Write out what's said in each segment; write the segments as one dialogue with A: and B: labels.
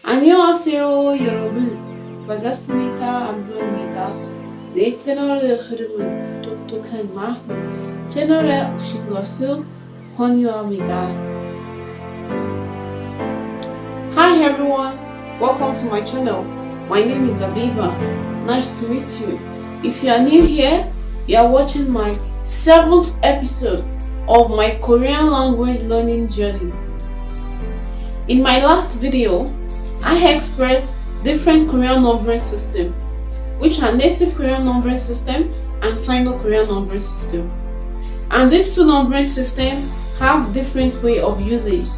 A: 안녕하세요, 여러분. 반갑습니다. 안부입니다. 내 채널의 흐름은 똑똑한 마음. 채널에 오신 것을 환영합니다. Hi everyone, welcome to my channel. My name is Habibah. Nice to meet you. If you are new here, you are watching my 7th episode of my Korean language learning journey. In my last video, I expressed different Korean numbering systems, which are native Korean numbering system and Sino Korean numbering system. And these two numbering systems have different way of usage.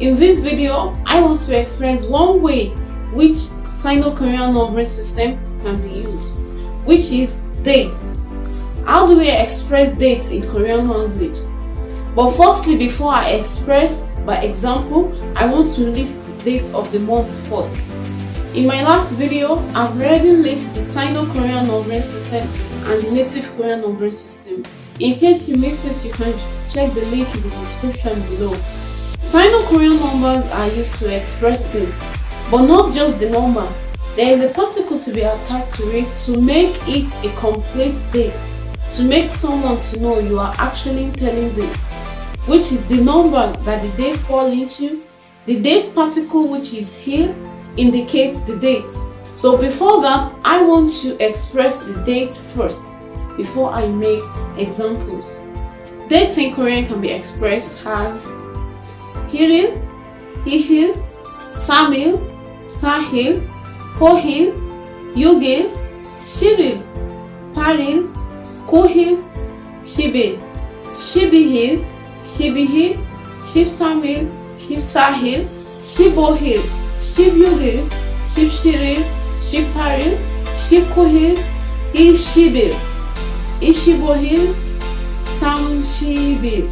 A: In this video, I want to express one way which Sino Korean numbering system can be used, which is dates. How do we express dates in Korean language? But firstly, before I express by example, I want to list the dates of the month first. In my last video, I've already listed the Sino-Korean numbering system and the native Korean numbering system. In case you missed it, you can check the link in the description below. Sino-Korean numbers are used to express dates, but not just the number. There is a particle to be attached to it to make it a complete date, to make someone to know you are actually telling dates, which is the number that the date falls into. The date particle, which is here, indicates the date. So before that, I want to express the date first before I make examples. Dates in Korean can be expressed as Hiril, Hihil, Samil, Sahil, Hohil, Yugil, Shiril, Paril, Kohil, Shibil, Shibihil, Shibihil, Shibsamil, Shibsahil, Shibohil, Shibyugil, Shibshiril, Shibparil, Shibkohil, Ishibil, Ishibohil, Samshibil.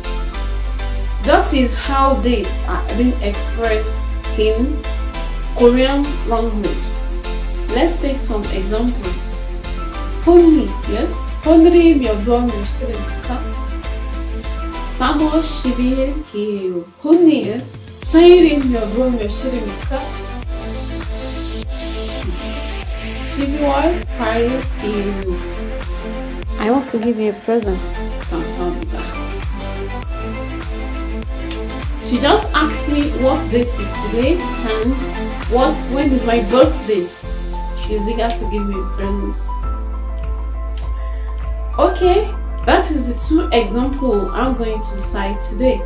A: That is how dates are being expressed in Korean language. Let's take some examples. Honri, yes? Honri 몇 번 몇 시입니까? 3월 12일 기해요. Honri, yes? 생일이 몇 번 몇 시입니까? 12월 8일 기해요. I want to give you a present. 감사합니다. She just asked me what date is today and when is my birthday. She's eager to give me a present. Okay, that is the two examples I'm going to cite today.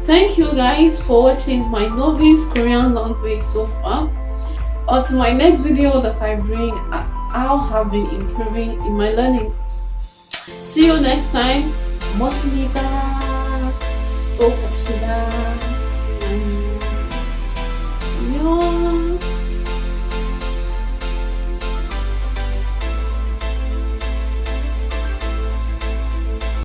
A: Thank you guys for watching my novice Korean language so far. Until my next video that I bring, I'll have been improving in my learning. See you next time. 고맙습니다. 또 봅시다.